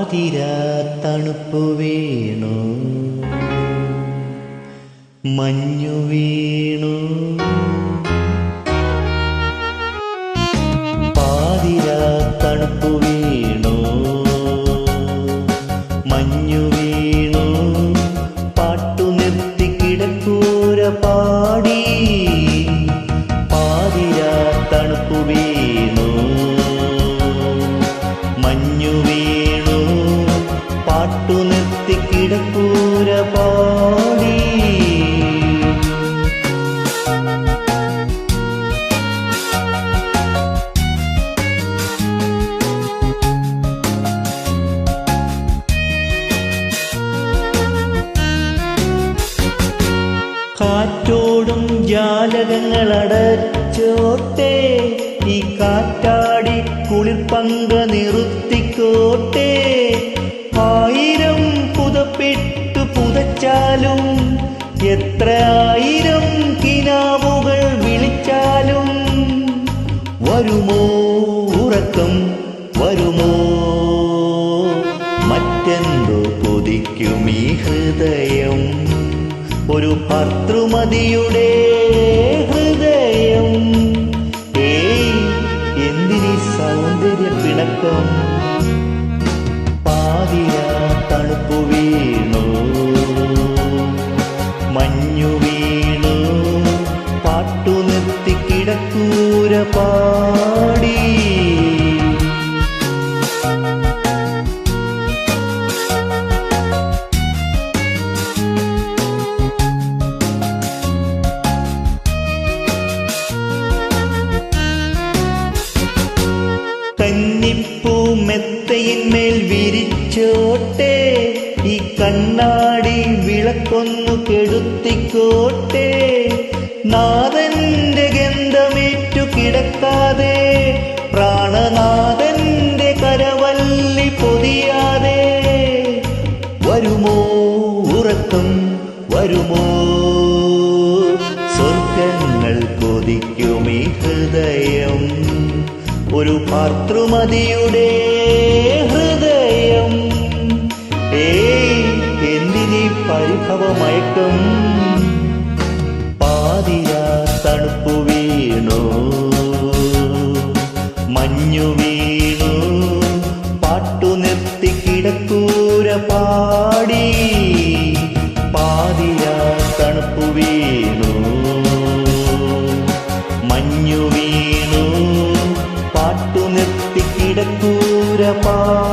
പാതിരാ തണുപ്പു വീണു, മഞ്ഞു വീണു. പാതിരാ തണുപ്പു വീണു, മഞ്ഞു വീണു. പാട്ടു നിർത്തി കിടക്കൂര പാടി. പാതിരാ തണുപ്പു വീണു, മഞ്ഞു വീണു. പാട്ടു നിർത്തി കിടക്കൂര പാടി. കാറ്റോടും ജാലകങ്ങളടച്ചോട്ടെ, ഈ കാറ്റാടി കുളിർപ്പങ്ക നിർത്തിക്കോട്ടെ. ആയിരം പുതപ്പിട്ടു പുതച്ചാലും, എത്ര ആയിരം കിനാവുകൾ വിളിച്ചാലും, വരുമോ ഉറക്കം വരുമോ? മറ്റെന്തോ കൊതിക്കും ഈ ഹൃദയം, ഒരു ഭർതൃമതിയുടെ ഹൃദയം. എന്തിനീ സൗന്ദര്യ പിണക്കം? പാതിരാ തണുപ്പു വീണു, മഞ്ഞു വീണു. പാട്ടു നിർത്തി കിടക്കൂര പാടി. കന്നിപ്പൂ മെത്തയിന്മേൽ വിരിച്ചോട്ടെ, ഈ കണ്ണാടി വിളക്കൊന്നു കെടുത്തിക്കോട്ടെ. നാഥന്റെ ഗന്ധമേറ്റു കിടക്കാതെ, പ്രാണനാഥന്റെ കരവല്ലി പൊതിയാതെ, വരുമോ ഉറക്കം വരുമോ? സ്വർഗങ്ങൾ കൊതിക്കും ഈ ഹൃദയം, ഒരു ഭർതൃമതിയുടെ ഹൃദയം. എന്തിനീ പരിഭവമയക്കം? പാതിരാ തണുപ്പു വീണു, മഞ്ഞു വീണു. പാട്ടു നിർത്തി കിടക്കൂര പാടി. പാതിരാ തണുപ്പു വീണു, മഞ്ഞു വീണു. പാട്ടു നിർത്തി കിടക്കൂര പാടി.